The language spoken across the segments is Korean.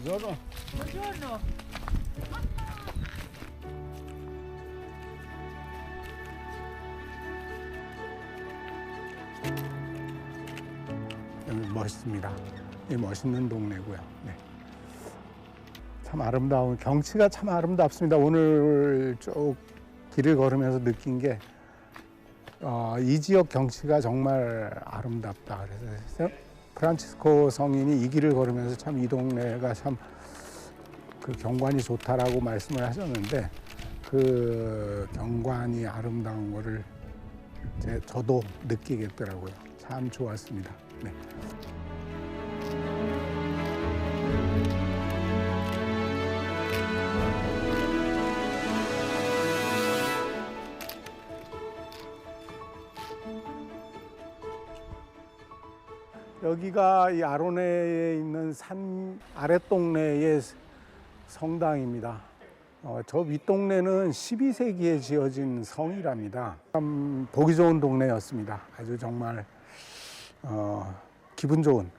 Buongiorno. Buongiorno. 여기 멋있습니다. 이 멋있는 동네고요. 네. 참 아름다운 경치가 참 아름답습니다. 오늘 쭉 길을 걸으면서 느낀 게 이 지역 경치가 정말 아름답다. 그래서 프란치스코 성인이 이 길을 걸으면서 참 이 동네가 참 그 경관이 좋다라고 말씀을 하셨는데 그 경관이 아름다운 거를 저도 느끼겠더라고요. 참 좋았습니다. 네. 여기가 이 아로네에 있는 산 아랫동네의 성당입니다. 저 윗동네는 12세기에 지어진 성이랍니다. 참 보기 좋은 동네였습니다. 아주 정말 기분 좋은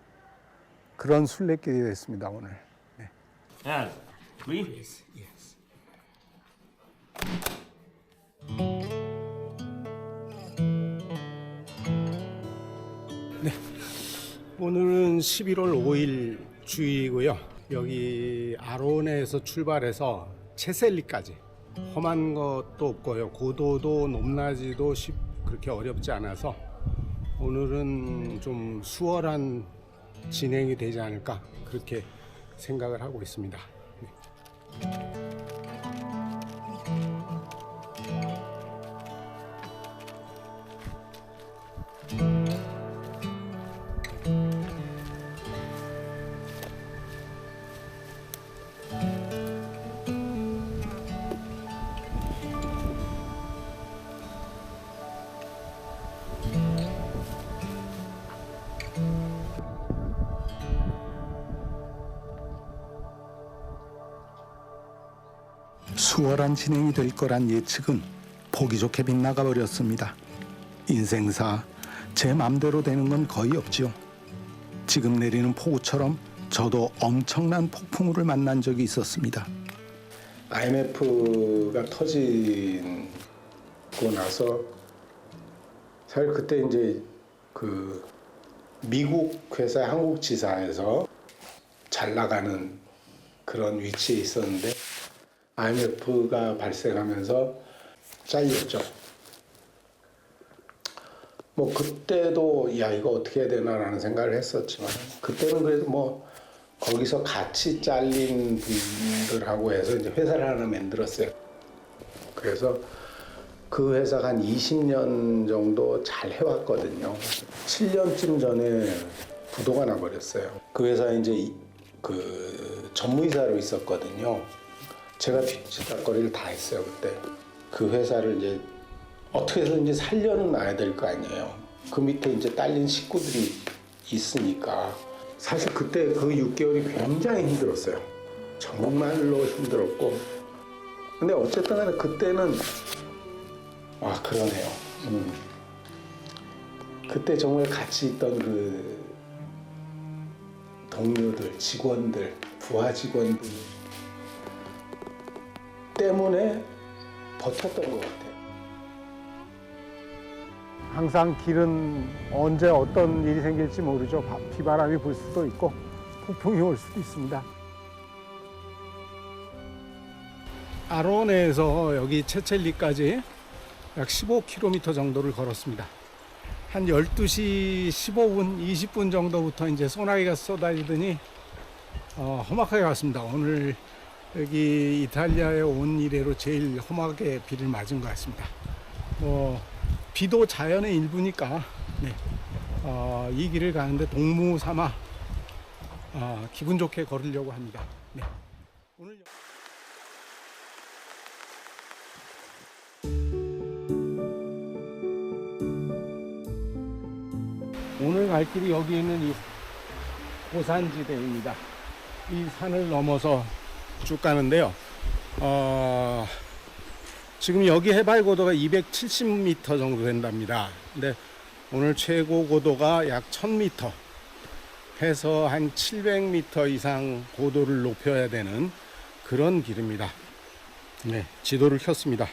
그런 순례길이 됐습니다, 오늘. 네. And please. Yes. 네. 오늘은 11월 5일 주일이고요. 여기 아로네에서 출발해서 체셀리까지 험한 것도 없고요. 고도도 높낮이도 그렇게 어렵지 않아서 오늘은 좀 수월한 진행이 되지 않을까 그렇게 생각을 하고 있습니다. 네. 수월한 진행이 될 거란 예측은 보기 좋게 빗나가 버렸습니다. 인생사 제 맘대로 되는 건 거의 없지요. 지금 내리는 폭우처럼 저도 엄청난 폭풍우를 만난 적이 있었습니다. IMF가 터지고 나서 사실 그때 이제 그 미국 회사 한국 지사에서 잘 나가는 그런 위치에 있었는데 IMF가 발생하면서 잘렸죠. 뭐 그때도 야 이거 어떻게 해야 되나라는 생각을 했었지만 그때는 그래도 뭐 거기서 같이 잘린 분들하고 해서 이제 회사를 하나 만들었어요. 그래서 그 회사가 한 20년 정도 잘 해왔거든요. 7년쯤 전에 부도가 나버렸어요. 그 회사에 이제 그 전무이사로 있었거든요. 제가 뒷지닥거리를 다 했어요 그때. 그 회사를 이제 어떻게 해서든지 살려는 놔야 될 거 아니에요. 그 밑에 이제 딸린 식구들이 있으니까 사실 그때 그 6개월이 굉장히 힘들었어요. 정말로 힘들었고. 근데 어쨌든 간에 그때는 그러네요. 그때 정말 같이 있던 그 동료들, 직원들, 부하 직원들 때문에 버텼던 것 같아요. 항상 길은 언제 어떤 일이 생길지 모르죠. 비바람이 불 수도 있고 폭풍이 올 수도 있습니다. 아로네에서 여기 체첼리까지 약 15km 정도를 걸었습니다. 한 12시 15분, 20분 정도부터 이제 소나기가 쏟아지더니 험악하게 왔습니다. 오늘 여기 이탈리아에 온 이래로 제일 험하게 비를 맞은 것 같습니다. 비도 자연의 일부니까 네. 이 길을 가는데 동무 삼아 기분 좋게 걸으려고 합니다. 네. 오늘 갈 길이 여기 있는 이 고산지대입니다. 이 산을 넘어서 쭉 가는데요. 지금 여기 해발 고도가 270m 정도 된답니다. 근데 오늘 최고 고도가 약 1000m. 해서 한 700m 이상 고도를 높여야 되는 그런 길입니다. 네, 지도를 켰습니다.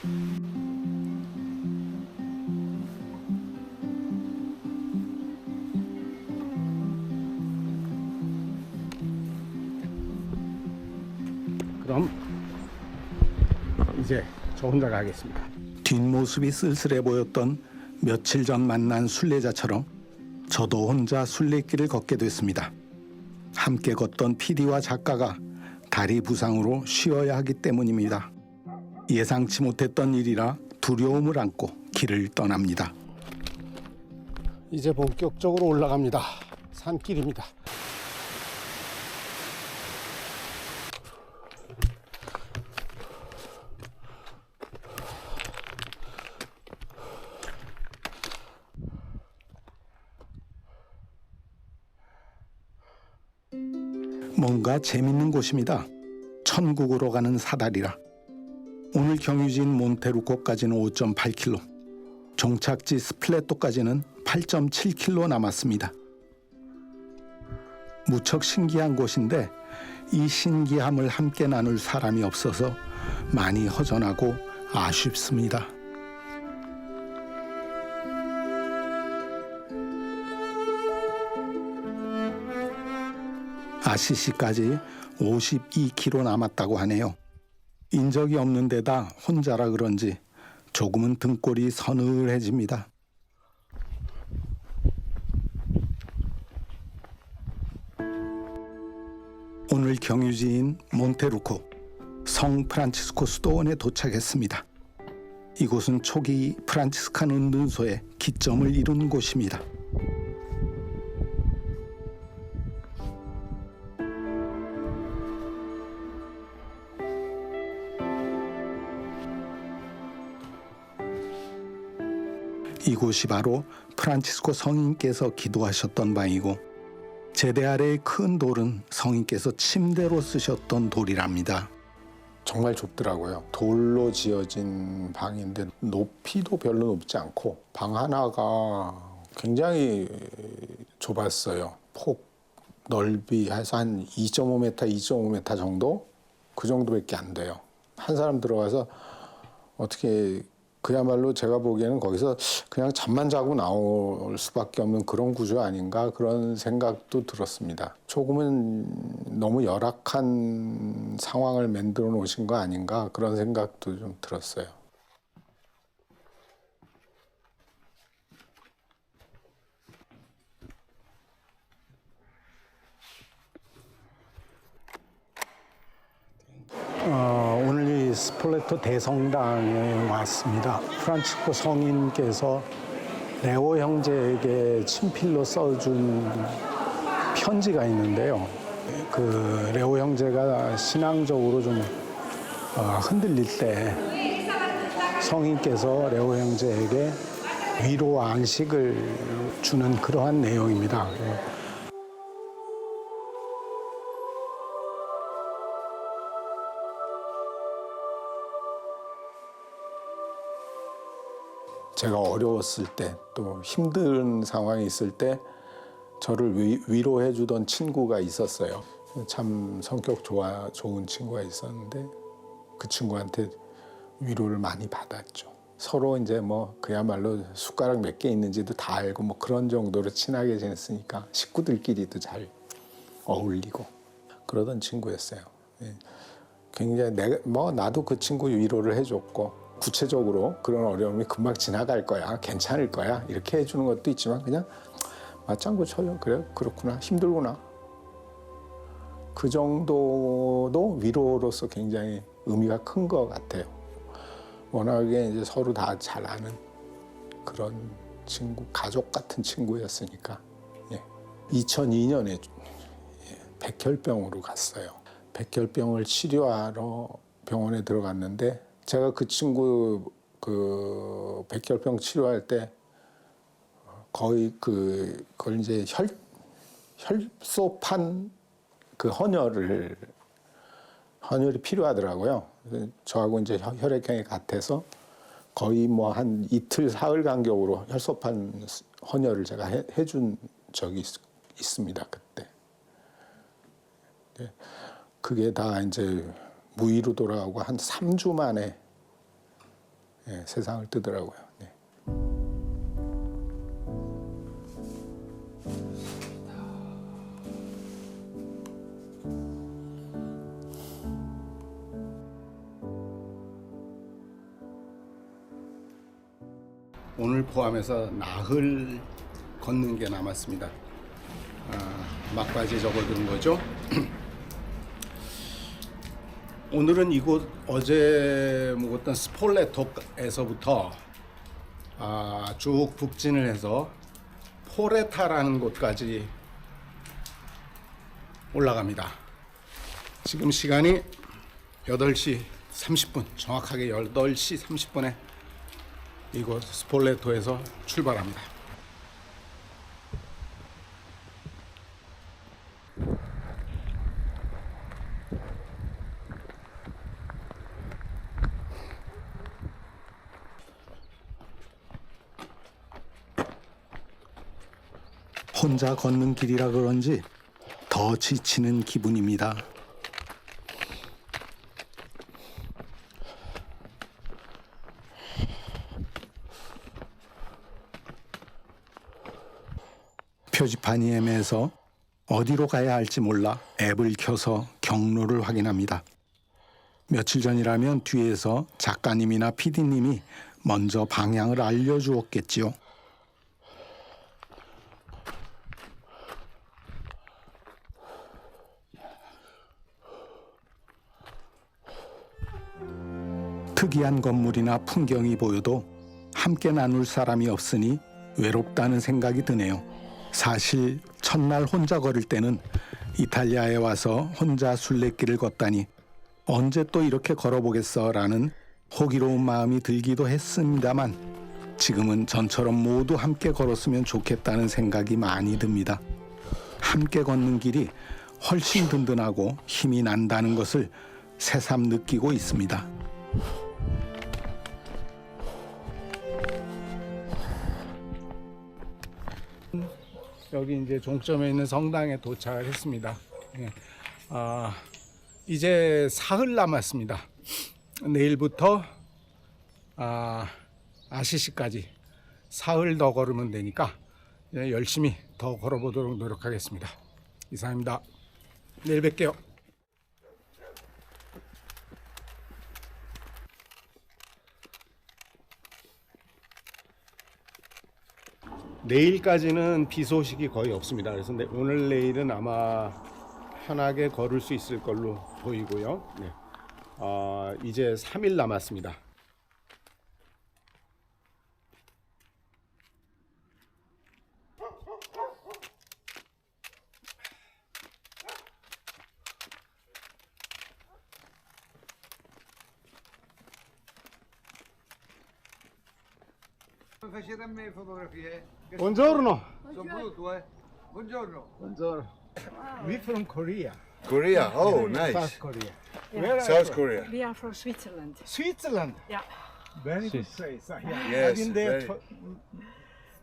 그럼 이제 저 혼자 가겠습니다. 뒷모습이 쓸쓸해 보였던 며칠 전 만난 순례자처럼 저도 혼자 순례길을 걷게 됐습니다. 함께 걷던 PD와 작가가 다리 부상으로 쉬어야 하기 때문입니다. 예상치 못했던 일이라 두려움을 안고 길을 떠납니다. 이제 본격적으로 올라갑니다. 산길입니다. 뭔가 재밌는 곳입니다. 천국으로 가는 사다리라. 오늘 경유지인 몬테루코까지는 5.8km, 종착지 스플레토까지는 8.7km 남았습니다. 무척 신기한 곳인데 이 신기함을 함께 나눌 사람이 없어서 많이 허전하고 아쉽습니다. 아시시까지 52km 남았다고 하네요. 인적이 없는 데다 혼자라 그런지 조금은 등골이 서늘해집니다. 오늘 경유지인 몬테루코 성 프란치스코 수도원에 도착했습니다. 이곳은 초기 프란치스칸 은둔소의 기점을 이룬 곳입니다. 이곳이 바로 프란치스코 성인께서 기도하셨던 방이고 제대 아래의 큰 돌은 성인께서 침대로 쓰셨던 돌이랍니다. 정말 좁더라고요. 돌로 지어진 방인데 높이도 별로 높지 않고 방 하나가 굉장히 좁았어요. 폭 넓이 해서 한 2.5m, 2.5m 정도? 그 정도밖에 안 돼요. 한 사람 들어가서 어떻게 그야말로 제가 보기에는 거기서 그냥 잠만 자고 나올 수밖에 없는 그런 구조 아닌가 그런 생각도 들었습니다. 조금은 너무 열악한 상황을 만들어 놓으신 거 아닌가 그런 생각도 좀 들었어요. 오늘 이 스플레토 대성당에 왔습니다. 프란치스코 성인께서 레오 형제에게 친필로 써준 편지가 있는데요. 그 레오 형제가 신앙적으로 좀 흔들릴 때 성인께서 레오 형제에게 위로와 안식을 주는 그러한 내용입니다. 제가 어려웠을 때 또 힘든 상황이 있을 때 저를 위로해 주던 친구가 있었어요. 참 성격 좋은 친구가 있었는데 그 친구한테 위로를 많이 받았죠. 서로 이제 뭐 그야말로 숟가락 몇 개 있는지도 다 알고 뭐 그런 정도로 친하게 지냈으니까 식구들끼리도 잘 어울리고 그러던 친구였어요. 굉장히 나도 그 친구 위로를 해줬고 구체적으로 그런 어려움이 금방 지나갈 거야, 괜찮을 거야 이렇게 해주는 것도 있지만 그냥 맞장구 쳐요. 그래 그렇구나 힘들구나 그 정도도 위로로서 굉장히 의미가 큰 것 같아요. 워낙에 이제 서로 다 잘 아는 그런 친구, 가족 같은 친구였으니까. 2002년에 백혈병으로 갔어요. 백혈병을 치료하러 병원에 들어갔는데 제가 그 친구 그 백혈병 치료할 때 거의 그걸 이제 혈소판 그 헌혈이 필요하더라고요. 저하고 이제 혈액형이 같아서 거의 뭐 한 이틀 사흘 간격으로 혈소판 헌혈을 제가 해준 적이 있습니다. 그때 네. 그게 다 이제 무의로 돌아가고 한 3주 만에 예, 세상을 뜨더라고요. 네. 오늘 포함해서 나흘 걷는 게 남았습니다. 막바지 접어드는 거죠. 오늘은 이곳 어제 묵었던 스폴레토에서부터 쭉 북진을 해서 포레타라는 곳까지 올라갑니다. 지금 시간이 8시 30분, 정확하게 8시 30분에 이곳 스폴레토에서 출발합니다. 혼자 걷는 길이라 그런지 더 지치는 기분입니다. 표지판이 애매해서 어디로 가야 할지 몰라 앱을 켜서 경로를 확인합니다. 며칠 전이라면 뒤에서 작가님이나 PD님이 먼저 방향을 알려주었겠지요. 특이한 건물이나 풍경이 보여도 함께 나눌 사람이 없으니 외롭다는 생각이 드네요. 사실 첫날 혼자 걸을 때는 이탈리아에 와서 혼자 순례길을 걷다니 언제 또 이렇게 걸어보겠어라는 호기로운 마음이 들기도 했습니다만 지금은 전처럼 모두 함께 걸었으면 좋겠다는 생각이 많이 듭니다. 함께 걷는 길이 훨씬 든든하고 힘이 난다는 것을 새삼 느끼고 있습니다. 여기 이제 종점에 있는 성당에 도착을 했습니다. 예. 이제 사흘 남았습니다. 내일부터 아시시까지 사흘 더 걸으면 되니까 열심히 더 걸어보도록 노력하겠습니다. 이상입니다. 내일 뵐게요. 내일까지는 비 소식이 거의 없습니다. 그래서 오늘 내일은 아마 편하게 걸을 수 있을 걸로 보이고요. 네. 이제 3일 남았습니다. Facete a me fotografie? Buongiorno. Sono brutto, eh? Buongiorno. Buongiorno. We from Korea. Korea. Oh, South nice. Korea. Yeah. Where are South you from? Korea. We are from Switzerland. Switzerland. Yeah. Very good place. Yes, I've been there very-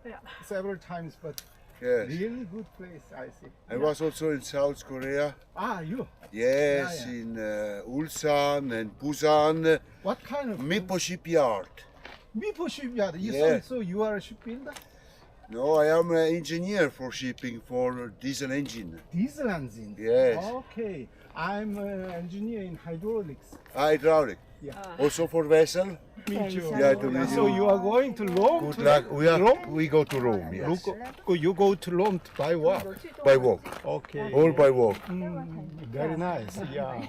Yeah. several times, but Yes. really good place, I see. I was also in South Korea. You. Yes, Yeah. in Ulsan and Busan. What kind of Mipo shipyard. Mipo shipyard? Yeah. So you are a shipbuilder? No, I am an engineer for shipping for diesel engine. Diesel engines. Yes. Okay. I'm an engineer in hydraulics. Hydraulic. Yeah. Also for vessel. Me too. Yeah, to meet So you. you are going to Rome? Good luck. Rome? We go to Rome. Yes. You go to Rome by walk. By walk. Okay. All by walk. Very nice. Yeah.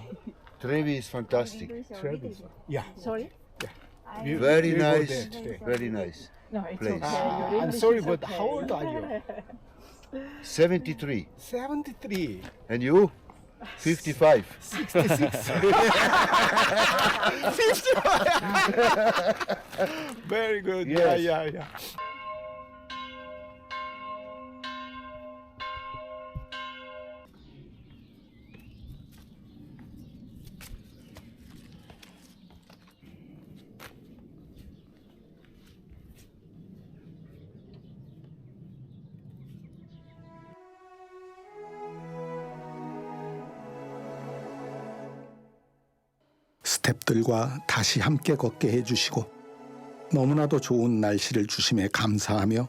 Trevi is fantastic. Travis. Yeah. Sorry? Very we go nice. there today. Very nice. No, it's Place. okay. Your I'm English sorry, is but okay. how old are you? 73. 73. And you? 55. 66. Very good. Yes. Yeah. 스탭들과 다시 함께 걷게 해주시고 너무나도 좋은 날씨를 주심에 감사하며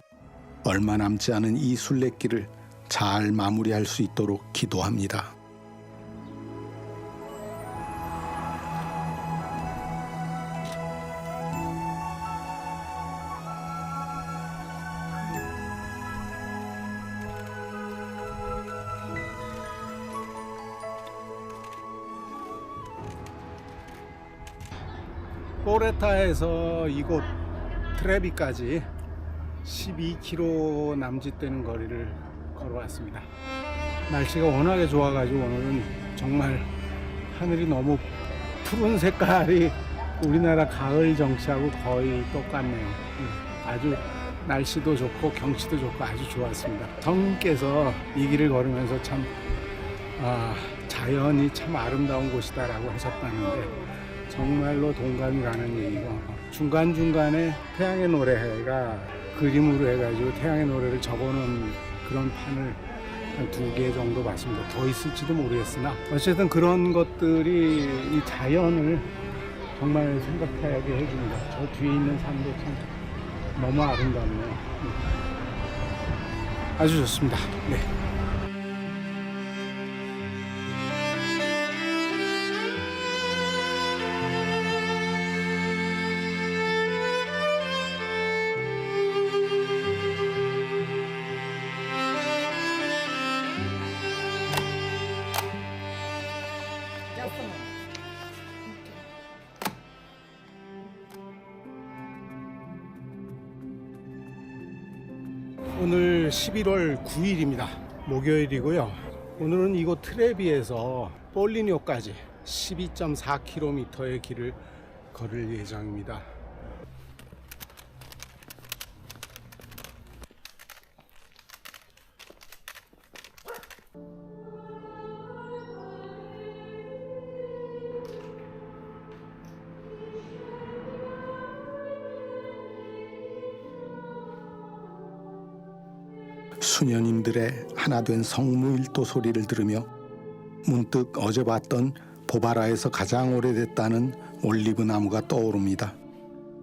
얼마 남지 않은 이 순례길을 잘 마무리할 수 있도록 기도합니다. 포레타에서 이곳 트레비까지 12km 남짓되는 거리를 걸어왔습니다. 날씨가 워낙에 좋아가지고 오늘은 정말 하늘이 너무 푸른 색깔이 우리나라 가을 정치하고 거의 똑같네요. 아주 날씨도 좋고 경치도 좋고 아주 좋았습니다. 성께서 이 길을 걸으면서 참 자연이 참 아름다운 곳이다라고 하셨다는데 정말로 동감이 가는 얘기고, 중간중간에 태양의 노래가 그림으로 해가지고 태양의 노래를 적어놓은 그런 판을 한 2개 정도 봤습니다. 더 있을지도 모르겠으나 어쨌든 그런 것들이 이 자연을 정말 생각하게 해줍니다. 저 뒤에 있는 산도 참 너무 아름답네요. 아주 좋습니다. 네. 오늘 11월 9일입니다. 목요일이고요. 오늘은 이곳 트레비에서 볼리뇨까지 12.4km의 길을 걸을 예정입니다. 수녀님들의 하나된 성무일도 소리를 들으며 문득 어제 봤던 보바라에서 가장 오래됐다는 올리브 나무가 떠오릅니다.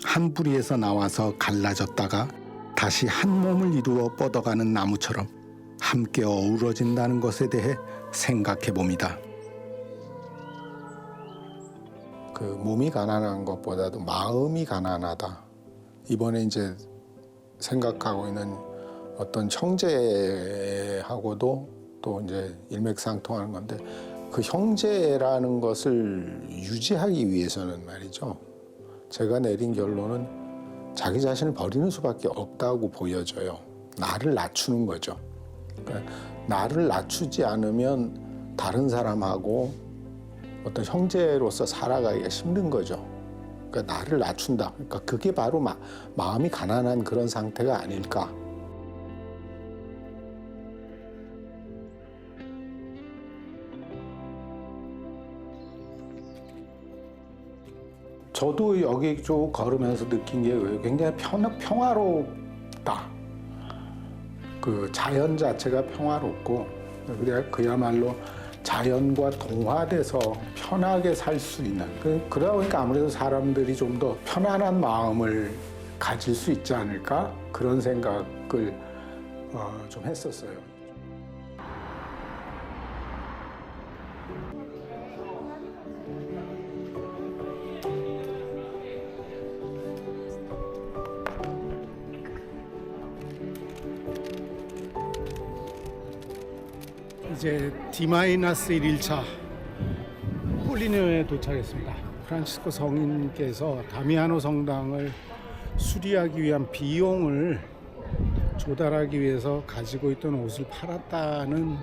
한 뿌리에서 나와서 갈라졌다가 다시 한 몸을 이루어 뻗어가는 나무처럼 함께 어우러진다는 것에 대해 생각해 봅니다. 그 몸이 가난한 것보다도 마음이 가난하다. 이번에 이제 생각하고 있는 어떤 형제하고도 또 이제 일맥상통하는 건데, 그 형제라는 것을 유지하기 위해서는 말이죠, 제가 내린 결론은 자기 자신을 버리는 수밖에 없다고 보여져요. 나를 낮추는 거죠. 그러니까 나를 낮추지 않으면 다른 사람하고 어떤 형제로서 살아가기가 힘든 거죠. 그러니까 나를 낮춘다. 그러니까 그게 바로 마음이 가난한 그런 상태가 아닐까. 저도 여기 쭉 걸으면서 느낀 게 굉장히 평화롭다. 그 자연 자체가 평화롭고, 그야말로 자연과 동화돼서 편하게 살 수 있는, 그러다 보니까 아무래도 사람들이 좀 더 편안한 마음을 가질 수 있지 않을까, 그런 생각을 좀 했었어요. 이제 D-1차 폴리뇨에 도착했습니다. 프란치스코 성인께서 다미아노 성당을 수리하기 위한 비용을 조달하기 위해서 가지고 있던 옷을 팔았다는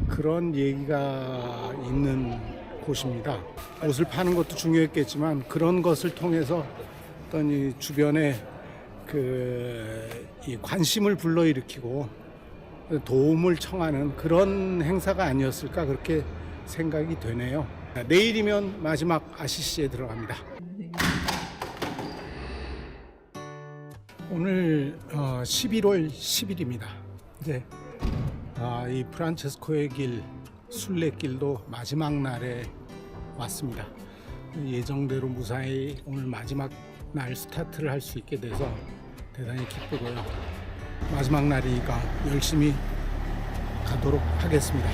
그런 얘기가 있는 곳입니다. 옷을 파는 것도 중요했겠지만 그런 것을 통해서 어떤 이 주변에 이 관심을 불러일으키고 도움을 청하는 그런 행사가 아니었을까, 그렇게 생각이 되네요. 내일이면 마지막 아시시에 들어갑니다. 오늘 11월 10일입니다. 이제 이 프란체스코의 길 순례길도 마지막 날에 왔습니다. 예정대로 무사히 오늘 마지막 날 스타트를 할 수 있게 돼서 대단히 기쁘고요. 마지막 날이니까 열심히 가도록 하겠습니다.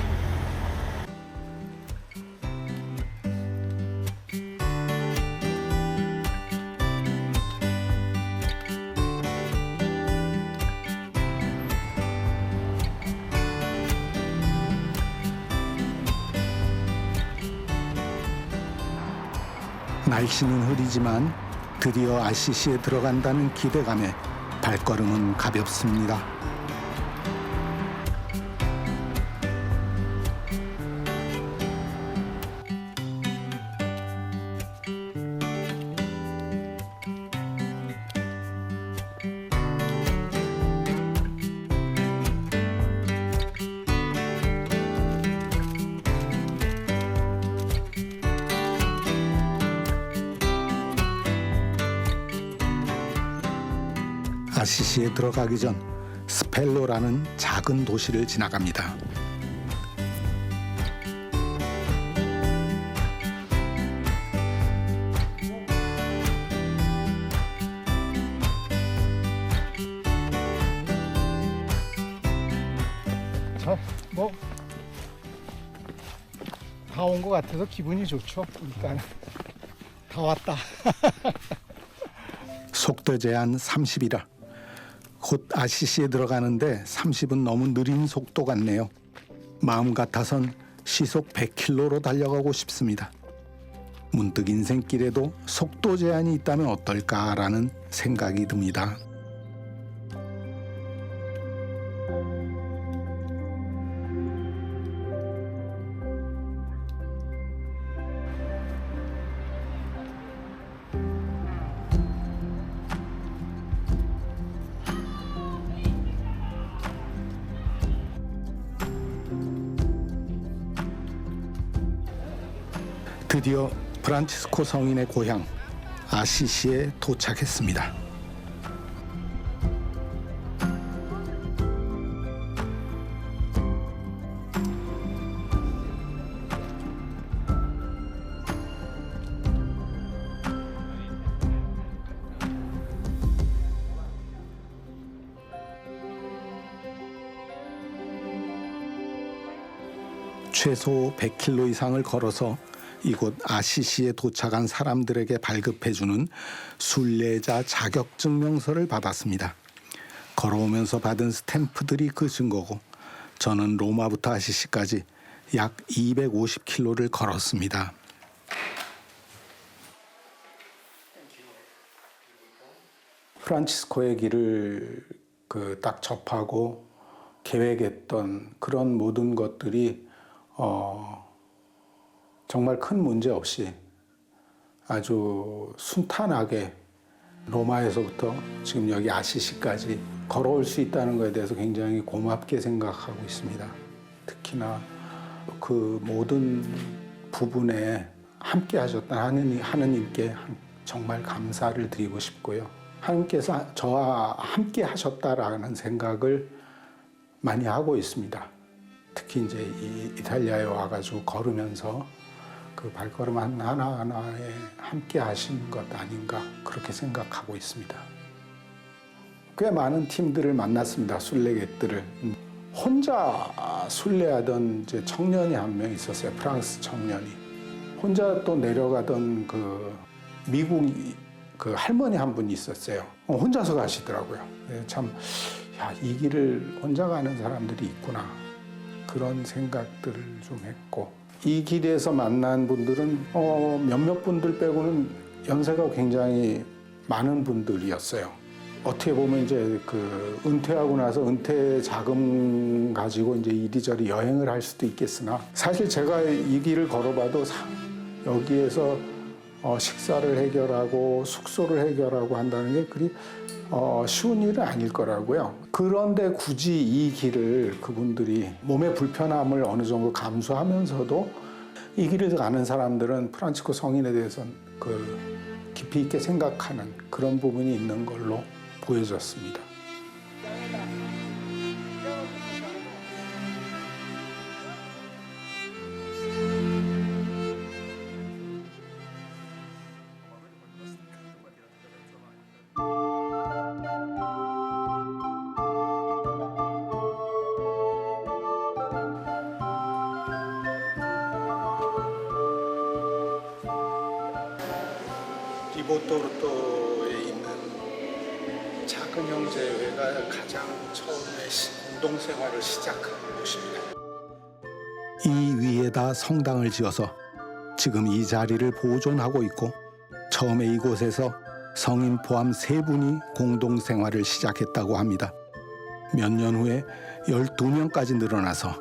날씨는 흐리지만 드디어 아시시에 들어간다는 기대감에 발걸음은 가볍습니다. 아시시에 들어가기 전 스펠로라는 작은 도시를 지나갑니다. 뭐 다 온 것 같아서 기분이 좋죠. 일단 다 왔다. 속도 제한 30이라 곧 아시시에 들어가는데 30은 너무 느린 속도 같네요. 마음 같아선 시속 100km로 달려가고 싶습니다. 문득 인생길에도 속도 제한이 있다면 어떨까라는 생각이 듭니다. 드디어 프란치스코 성인의 고향 아시시에 도착했습니다. 최소 100km 이상을 걸어서 이곳 아시시에 도착한 사람들에게 발급해주는 순례자 자격증명서를 받았습니다. 걸어오면서 받은 스탬프들이 그 증거고 저는 로마부터 아시시까지 약 250km를 걸었습니다. 프란치스코의 길을 딱 접하고 계획했던 그런 모든 것들이 정말 큰 문제 없이 아주 순탄하게 로마에서부터 지금 여기 아시시까지 걸어올 수 있다는 것에 대해서 굉장히 고맙게 생각하고 있습니다. 특히나 그 모든 부분에 함께 하셨던 하느님께 정말 감사를 드리고 싶고요. 하느님께서 저와 함께 하셨다라는 생각을 많이 하고 있습니다. 특히 이제 이탈리아에 와가지고 걸으면서 그 발걸음 하나하나에 함께 하신 것 아닌가 그렇게 생각하고 있습니다. 꽤 많은 팀들을 만났습니다. 순례객들을. 혼자 순례하던 이제 청년이 한 명 있었어요. 프랑스 청년이. 혼자 또 내려가던 그 미국 그 할머니 한 분이 있었어요. 혼자서 가시더라고요. 참, 야, 이 길을 혼자 가는 사람들이 있구나. 그런 생각들을 좀 했고. 이 길에서 만난 분들은 몇몇 분들 빼고는 연세가 굉장히 많은 분들이었어요. 어떻게 보면 이제 그 은퇴하고 나서 은퇴 자금 가지고 이제 이리저리 여행을 할 수도 있겠으나 사실 제가 이 길을 걸어봐도 여기에서 식사를 해결하고 숙소를 해결하고 한다는 게 그리 쉬운 일은 아닐 거라고요. 그런데 굳이 이 길을 그분들이 몸의 불편함을 어느 정도 감수하면서도 이 길을 가는 사람들은 프란치스코 성인에 대해서는 깊이 있게 생각하는 그런 부분이 있는 걸로 보여졌습니다. 리보토르토에 있는 작은 형제회가 가장 처음에 공동생활을 시작한 곳입니다. 이 위에다 성당을 지어서 지금 이 자리를 보존하고 있고 처음에 이곳에서 성인 포함 3분이 공동생활을 시작했다고 합니다. 몇 년 후에 12명까지 늘어나서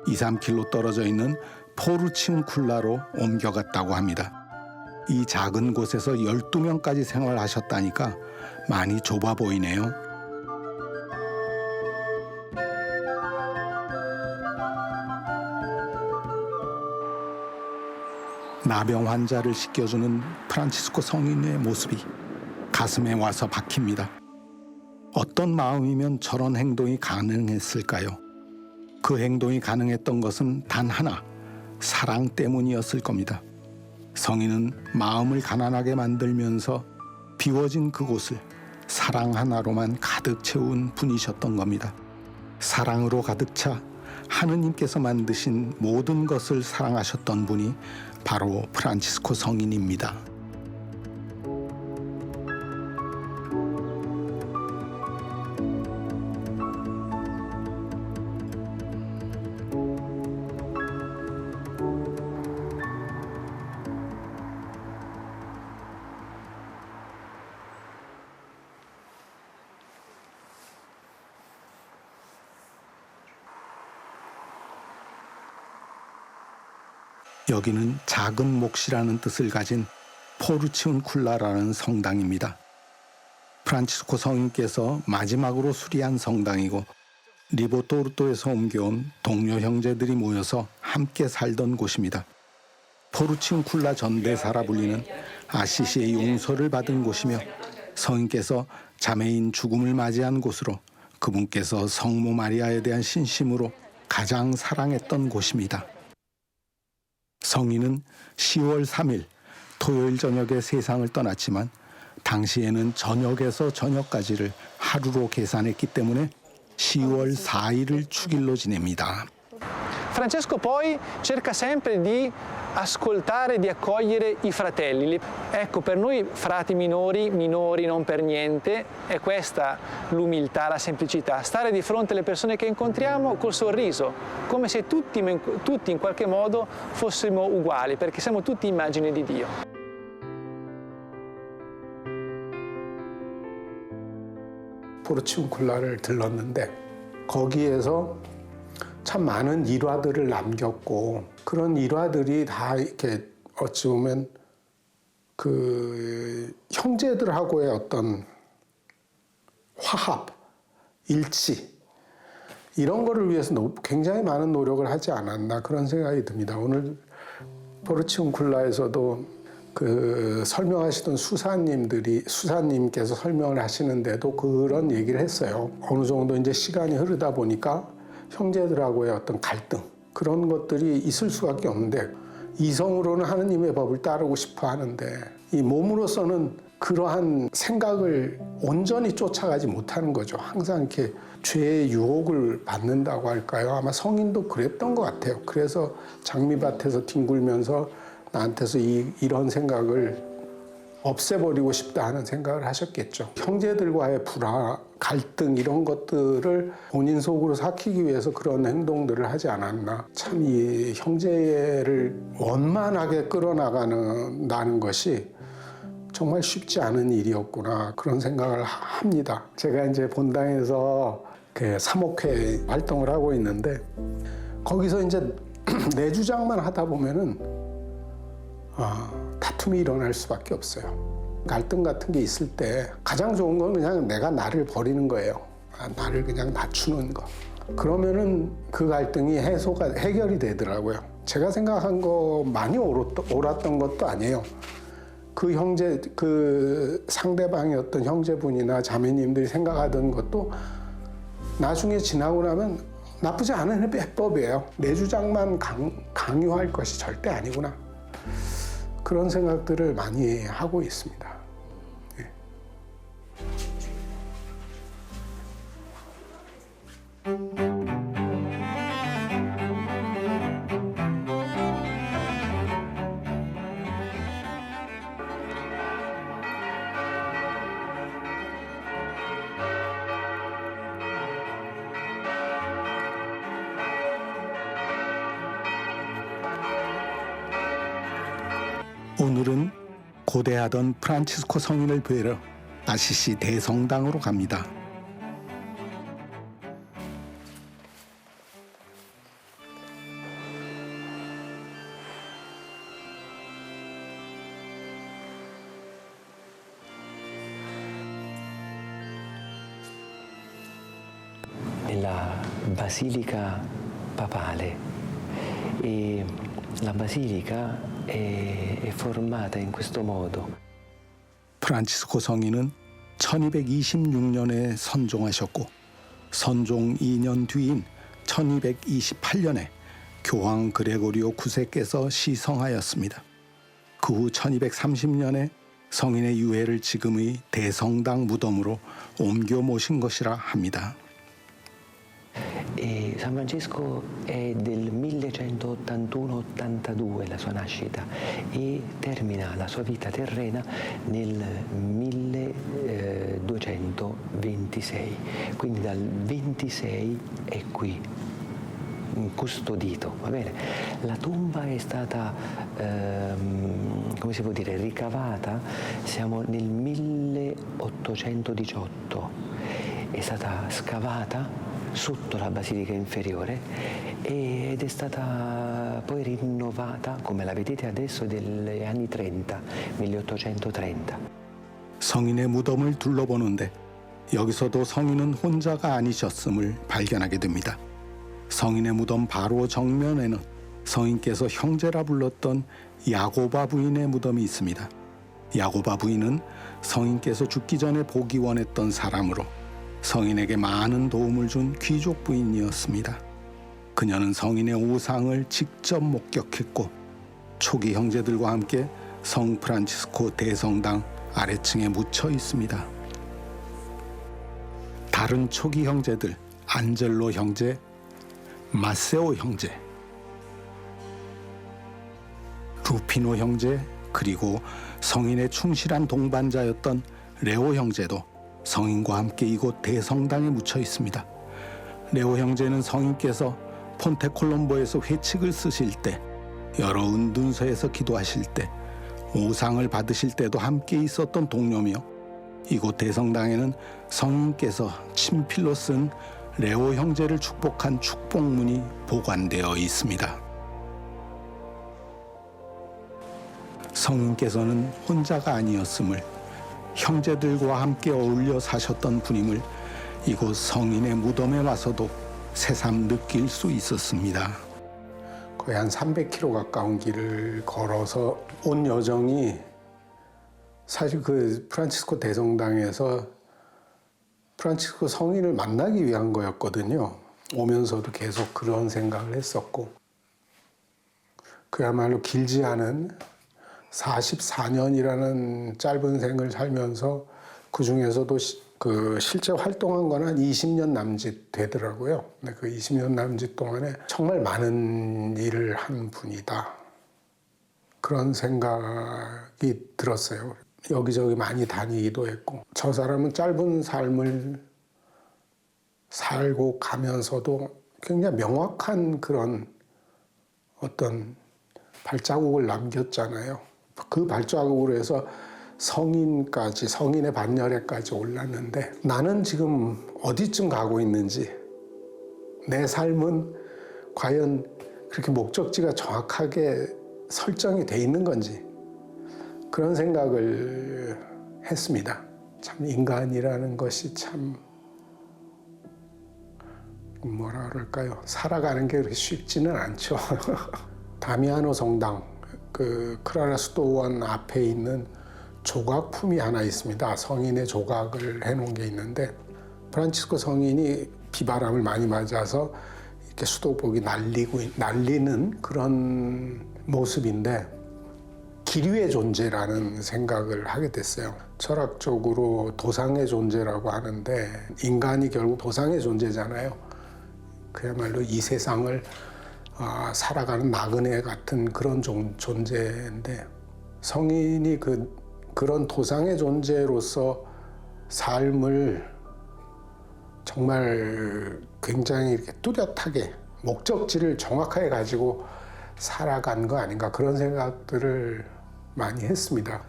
2-3km 떨어져 있는 포르치운쿨라로 옮겨갔다고 합니다. 이 작은 곳에서 12명까지 생활하셨다니까 많이 좁아 보이네요. 나병 환자를 씻겨주는 프란치스코 성인의 모습이 가슴에 와서 박힙니다. 어떤 마음이면 저런 행동이 가능했을까요? 그 행동이 가능했던 것은 단 하나, 사랑 때문이었을 겁니다. 성인은 마음을 가난하게 만들면서 비워진 그곳을 사랑 하나로만 가득 채운 분이셨던 겁니다. 사랑으로 가득 차 하느님께서 만드신 모든 것을 사랑하셨던 분이 바로 프란치스코 성인입니다. 여기는 작은 몫이라는 뜻을 가진 포르치운쿨라라는 성당입니다. 프란치스코 성인께서 마지막으로 수리한 성당이고 리보토르토에서 옮겨온 동료 형제들이 모여서 함께 살던 곳입니다. 포르치운쿨라 전대사라 불리는 아시시의 용서를 받은 곳이며 성인께서 자매인 죽음을 맞이한 곳으로 그분께서 성모 마리아에 대한 신심으로 가장 사랑했던 곳입니다. 성인은 10월 3일 토요일 저녁에 세상을 떠났지만 당시에는 저녁에서 저녁까지를 하루로 계산했기 때문에 10월 4일을 축일로 지냅니다. Francesco poi cerca sempre di ascoltare, di accogliere i fratelli. Ecco, per noi frati minori, minori non per niente, è questa l'umiltà, la semplicità, stare di fronte alle persone che incontriamo col sorriso, come se tutti in qualche modo fossimo uguali, perché siamo tutti immagini di Dio. 포르치운쿨라를 들렀는데 거기에서 참 많은 일화들을 남겼고 그런 일화들이 다 이렇게 어찌 보면 그 형제들하고의 어떤 화합, 일치 이런 거를 위해서 굉장히 많은 노력을 하지 않았나 그런 생각이 듭니다. 오늘 포르치운쿨라에서도 그 설명하시던 수사님께서 설명을 하시는데도 그런 얘기를 했어요. 어느 정도 이제 시간이 흐르다 보니까 형제들하고의 어떤 갈등 그런 것들이 있을 수밖에 없는데 이성으로는 하느님의 법을 따르고 싶어 하는데 이 몸으로서는 그러한 생각을 온전히 쫓아가지 못하는 거죠. 항상 이렇게 죄의 유혹을 받는다고 할까요? 아마 성인도 그랬던 것 같아요. 그래서 장미밭에서 뒹굴면서 나한테서 이런 생각을 없애버리고 싶다 하는 생각을 하셨겠죠. 형제들과의 불화, 갈등 이런 것들을 본인 속으로 삭히기 위해서 그런 행동들을 하지 않았나. 참 이 형제를 원만하게 끌어나가는 것이 정말 쉽지 않은 일이었구나 그런 생각을 합니다. 제가 이제 본당에서 그 사목회 활동을 하고 있는데 거기서 이제 내 주장만 하다 보면은 다툼이 일어날 수밖에 없어요. 갈등 같은 게 있을 때 가장 좋은 건 그냥 내가 나를 버리는 거예요. 나를 그냥 낮추는 거. 그러면은 그 갈등이 해결이 되더라고요. 제가 생각한 거 많이 옳았던 것도 아니에요. 그 상대방의 어떤 형제분이나 자매님들이 생각하던 것도 나중에 지나고 나면 나쁘지 않은 해법이에요. 내 주장만 강요할 것이 절대 아니구나. 그런 생각들을 많이 하고 있습니다. 네. 오늘은 고대하던 프란치스코 성인을 뵈러 아시시 대성당으로 갑니다. Nella basilica papale e la basilica è formata in questo modo. 프란치스코 성인은 1226년에 선종하셨고 선종 2년 뒤인 1228년에 교황 그레고리오 9세께서 시성하였습니다. 그 후 1230년에 성인의 유해를 지금의 대성당 무덤으로 옮겨 모신 것이라 합니다. E San Francesco è del 1181-82 la sua nascita e termina la sua vita terrena nel 1226, quindi dal 26 è qui, custodito, va bene? La tomba è stata, come si può dire, ricavata, siamo nel 1818, è stata scavata sotto la basilica inferiore ed è stata poi rinnovata, come la vedete adesso, degli anni 30, 1830. 성인의 무덤을 둘러보는데 여기서도 성인은 혼자가 아니셨음을 발견하게 됩니다. 성인의 무덤 바로 정면에는 성인께서 형제라 불렀던 야고바 부인의 무덤이 있습니다. 야고바 부인은 성인께서 죽기 전에 보기 원했던 사람으로 성인에게 많은 도움을 준 귀족 부인이었습니다. 그녀는 성인의 오상을 직접 목격했고 초기 형제들과 함께 성 프란치스코 대성당 아래층에 묻혀 있습니다. 다른 초기 형제들 안젤로 형제, 마세오 형제, 루피노 형제, 그리고 성인의 충실한 동반자였던 레오 형제도 성인과 함께 이곳 대성당에 묻혀 있습니다. 레오 형제는 성인께서 폰테콜롬보에서 회칙을 쓰실 때, 여러 은둔서에서 기도하실 때, 오상을 받으실 때도 함께 있었던 동료며 이곳 대성당에는 성인께서 친필로 쓴 레오 형제를 축복한 축복문이 보관되어 있습니다. 성인께서는 혼자가 아니었음을, 형제들과 함께 어울려 사셨던 분임을 이곳 성인의 무덤에 와서도 새삼 느낄 수 있었습니다. 거의 한 300km 가까운 길을 걸어서 온 여정이 사실 그 프란치스코 대성당에서 프란치스코 성인을 만나기 위한 거였거든요. 오면서도 계속 그런 생각을 했었고, 그야말로 길지 않은 44년이라는 짧은 생을 살면서 그 중에서도 그 실제 활동한 건 한 20년 남짓 되더라고요. 근데 그 20년 남짓 동안에 정말 많은 일을 한 분이다. 그런 생각이 들었어요. 여기저기 많이 다니기도 했고, 저 사람은 짧은 삶을 살고 가면서도 굉장히 명확한 그런 어떤 발자국을 남겼잖아요. 그 발자국으로 해서 성인까지, 성인의 반열에까지 올랐는데, 나는 지금 어디쯤 가고 있는지, 내 삶은 과연 그렇게 목적지가 정확하게 설정이 돼 있는 건지, 그런 생각을 했습니다. 참 인간이라는 것이 참 뭐라 그럴까요? 살아가는 게 그렇게 쉽지는 않죠. 다미아노 성당, 그 크라라 수도원 앞에 있는 조각품이 하나 있습니다. 성인의 조각을 해놓은 게 있는데, 프란치스코 성인이 비바람을 많이 맞아서 이렇게 수도복이 날리는 그런 모습인데, 기류의 존재라는 생각을 하게 됐어요. 철학적으로 도상의 존재라고 하는데, 인간이 결국 도상의 존재잖아요. 그야말로 이 세상을 살아가는 나그네 같은 그런 존재인데, 성인이 그런 도상의 존재로서 삶을 정말 굉장히 이렇게 뚜렷하게 목적지를 정확하게 가지고 살아간 거 아닌가, 그런 생각들을 많이 했습니다.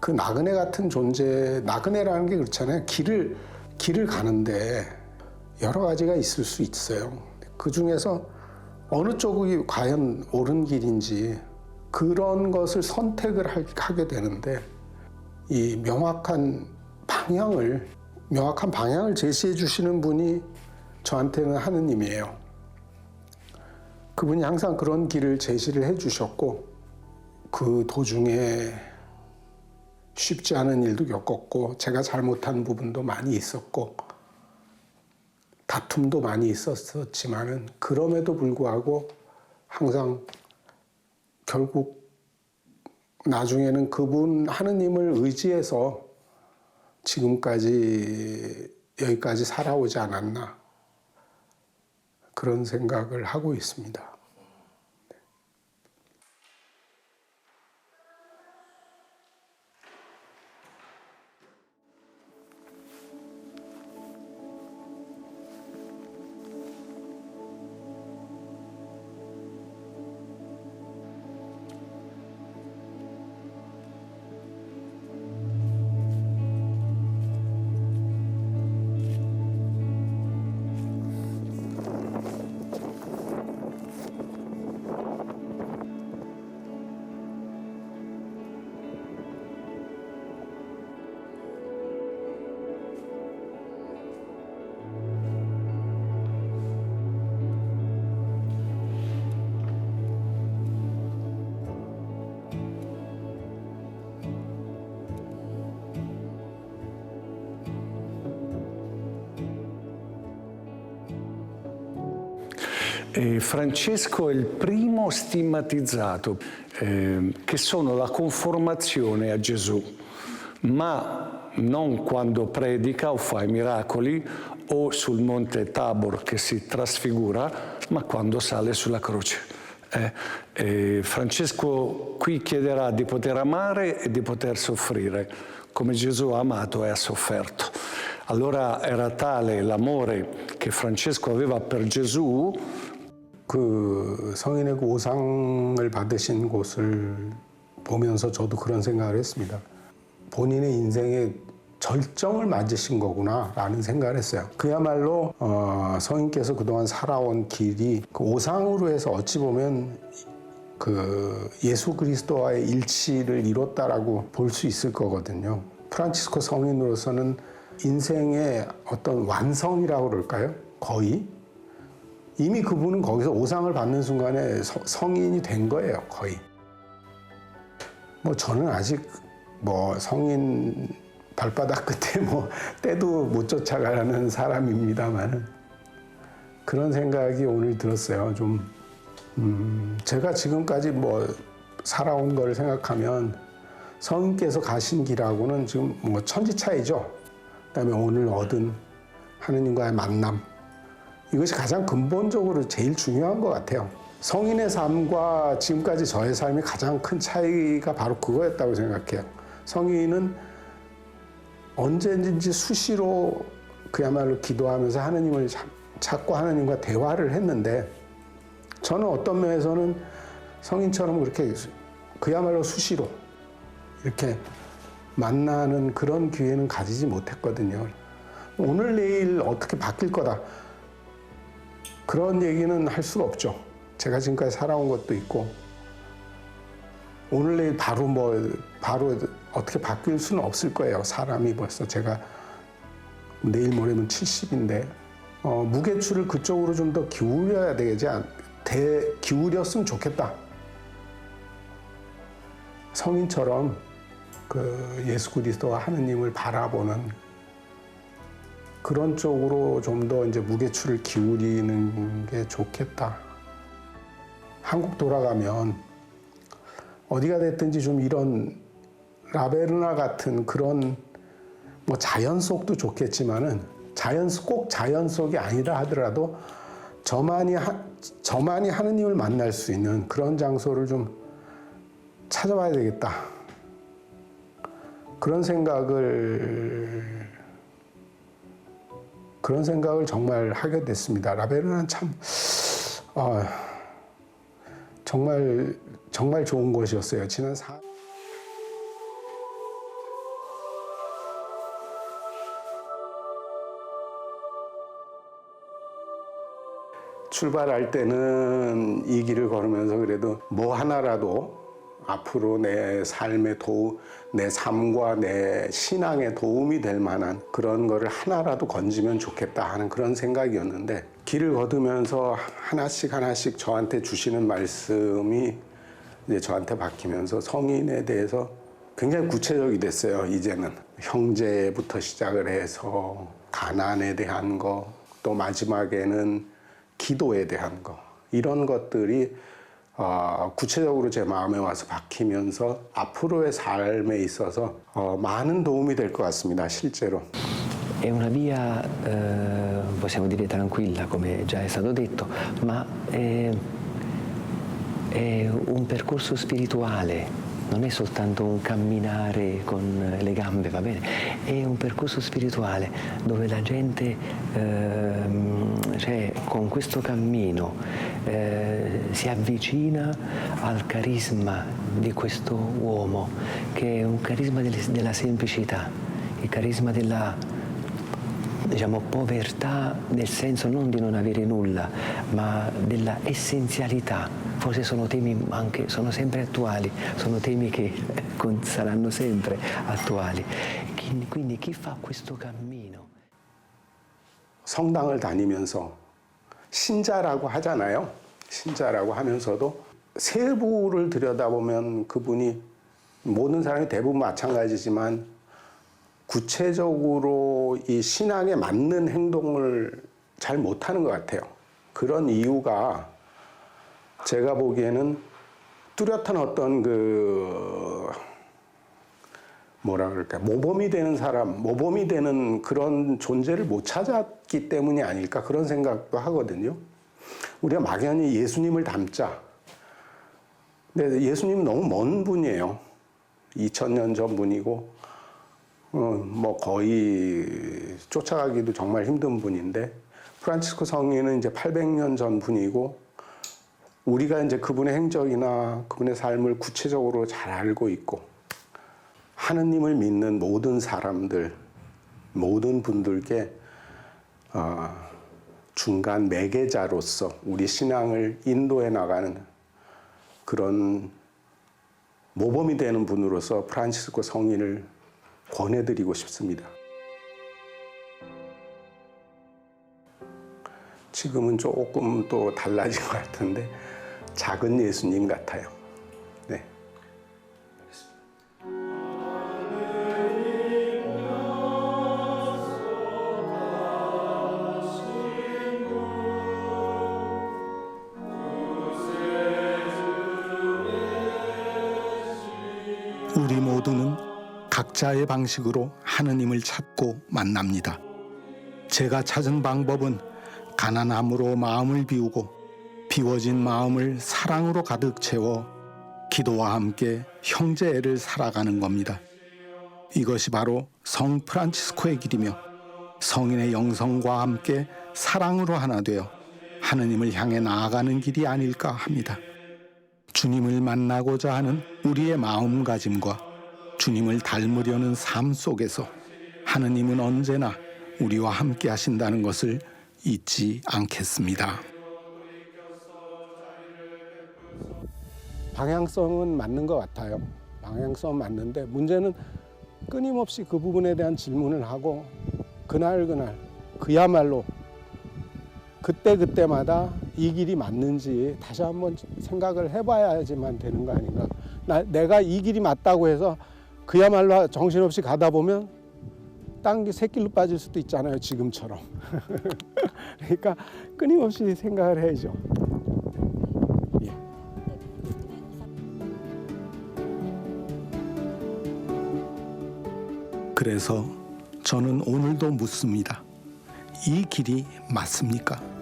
그 나그네 같은 존재, 나그네라는 게 그렇잖아요. 길을 가는데 여러 가지가 있을 수 있어요. 그 중에서 어느 쪽이 과연 옳은 길인지 그런 것을 선택을 하게 되는데 이 명확한 방향을 제시해 주시는 분이 저한테는 하느님이에요. 그분이 항상 그런 길을 제시를 해 주셨고 그 도중에 쉽지 않은 일도 겪었고 제가 잘못한 부분도 많이 있었고 다툼도 많이 있었지만은 그럼에도 불구하고 항상 결국 나중에는 그분 하느님을 의지해서 지금까지 여기까지 살아오지 않았나 그런 생각을 하고 있습니다. Francesco è il primo stigmatizzato, che sono la conformazione a Gesù, ma non quando predica o fa i miracoli o sul monte Tabor che si trasfigura, ma quando sale sulla croce. Francesco qui chiederà di poter amare e di poter soffrire, come Gesù ha amato e ha sofferto. Allora era tale l'amore che Francesco aveva per Gesù. 그 성인의 그 오상을 받으신 곳을 보면서 저도 그런 생각을 했습니다. 본인의 인생의 절정을 맞으신 거구나라는 생각을 했어요. 그야말로 성인께서 그동안 살아온 길이 그 오상으로 해서 어찌 보면 그 예수 그리스도와의 일치를 이뤘다라고 볼 수 있을 거거든요. 프란치스코 성인으로서는 인생의 어떤 완성이라고 그럴까요? 거의 이미 그분은 거기서 오상을 받는 순간에 성인이 된 거예요, 거의. 뭐 저는 아직 뭐 성인 발바닥 끝에 뭐 때도 못 쫓아가는 사람입니다만은 그런 생각이 오늘 들었어요. 좀 제가 지금까지 뭐 살아온 걸 생각하면 성인께서 가신 길하고는 지금 뭐 천지 차이죠. 그다음에 오늘 얻은 하느님과의 만남. 이것이 가장 근본적으로 제일 중요한 것 같아요. 성인의 삶과 지금까지 저의 삶이 가장 큰 차이가 바로 그거였다고 생각해요. 성인은 언제든지 수시로 그야말로 기도하면서 하느님을 찾고 하느님과 대화를 했는데 저는 어떤 면에서는 성인처럼 그렇게 그야말로 수시로 이렇게 만나는 그런 기회는 가지지 못했거든요. 오늘 내일 어떻게 바뀔 거다. 그런 얘기는 할 수가 없죠. 제가 지금까지 살아온 것도 있고 오늘 내일 바로 어떻게 바뀔 수는 없을 거예요. 사람이 벌써 제가 내일 모레면 70인데 무게추를 그쪽으로 좀 더 기울여야 되지 기울였으면 좋겠다. 성인처럼 그 예수 그리스도와 하느님을 바라보는 그런 쪽으로 좀 더 이제 무게추를 기울이는 게 좋겠다. 한국 돌아가면 어디가 됐든지 좀 이런 라베르나 같은 그런 뭐 자연 속도 좋겠지만은 꼭 자연 속이 아니라 하더라도 저만이 하느님을 만날 수 있는 그런 장소를 좀 찾아봐야 되겠다. 그런 생각을 정말 하게 됐습니다. 라베르나는 참 정말 좋은 곳이었어요. 지난 출발할 때는 이 길을 걸으면서 그래도 뭐 하나라도 앞으로 내 삶에 내 삶과 내 신앙에 도움이 될 만한 그런 거를 하나라도 건지면 좋겠다 하는 그런 생각이었는데, 길을 걸으면서 하나씩 저한테 주시는 말씀이 이제 저한테 바뀌면서 성인에 대해서 굉장히 구체적이 됐어요. 이제는 형제부터 시작을 해서 가난에 대한 거, 또 마지막에는 기도에 대한 거, 이런 것들이 구체적으로 제 ma음에 와서 박히면서 앞으로의 삶에 있어서 많은 도움이 될 것 같습니다. 실제로. È una via, possiamo dire tranquilla, come già è stato detto, ma è un percorso spirituale. Non è soltanto un camminare con le gambe, va bene? È un percorso spirituale dove la gente, cioè, con questo cammino si avvicina al carisma di questo uomo, che è un carisma della semplicità, il carisma della, diciamo, povertà, nel senso non di non avere nulla, ma della essenzialità. Forse sono temi anche, sono sempre attuali, sono temi che saranno sempre attuali. Quindi chi fa questo cammino? 성당을 다니면서 신자라고 하잖아요. 신자라고 하면서도 세부를 들여다보면 그분이, 모든 사람이 대부분 마찬가지지만 구체적으로 이 신앙에 맞는 행동을 잘 못하는 것 같아요. 그런 이유가 제가 보기에는 뚜렷한 어떤 뭐라 그럴까, 모범이 되는 사람, 모범이 되는 그런 존재를 못 찾았기 때문이 아닐까, 그런 생각도 하거든요. 우리가 막연히 예수님을 닮자. 근데 예수님은 너무 먼 분이에요. 2000년 전 분이고, 뭐 거의 쫓아가기도 정말 힘든 분인데, 프란치스코 성인은 이제 800년 전 분이고, 우리가 이제 그분의 행적이나 그분의 삶을 구체적으로 잘 알고 있고, 하느님을 믿는 모든 사람들, 모든 분들께 중간 매개자로서 우리 신앙을 인도해 나가는 그런 모범이 되는 분으로서 프란치스코 성인을 권해드리고 싶습니다. 지금은 조금 또 달라진 것 같은데 작은 예수님 같아요. 네. 우리 모두는 각자의 방식으로 하느님을 찾고 만납니다. 제가 찾은 방법은 가난함으로 마음을 비우고 비워진 마음을 사랑으로 가득 채워 기도와 함께 형제애를 살아가는 겁니다. 이것이 바로 성 프란치스코의 길이며 성인의 영성과 함께 사랑으로 하나 되어 하느님을 향해 나아가는 길이 아닐까 합니다. 주님을 만나고자 하는 우리의 마음가짐과 주님을 닮으려는 삶 속에서 하느님은 언제나 우리와 함께 하신다는 것을 잊지 않겠습니다. 방향성은 맞는 것 같아요. 방향성은 맞는데 문제는 끊임없이 그 부분에 대한 질문을 하고 그날 그야말로 그때마다 이 길이 맞는지 다시 한번 생각을 해봐야지만 되는 거 아닌가. 내가 이 길이 맞다고 해서 그야말로 정신없이 가다 보면 딴 게 새길로 빠질 수도 있잖아요. 지금처럼. 그러니까 끊임없이 생각을 해야죠. 예. 그래서 저는 오늘도 묻습니다. 이 길이 맞습니까?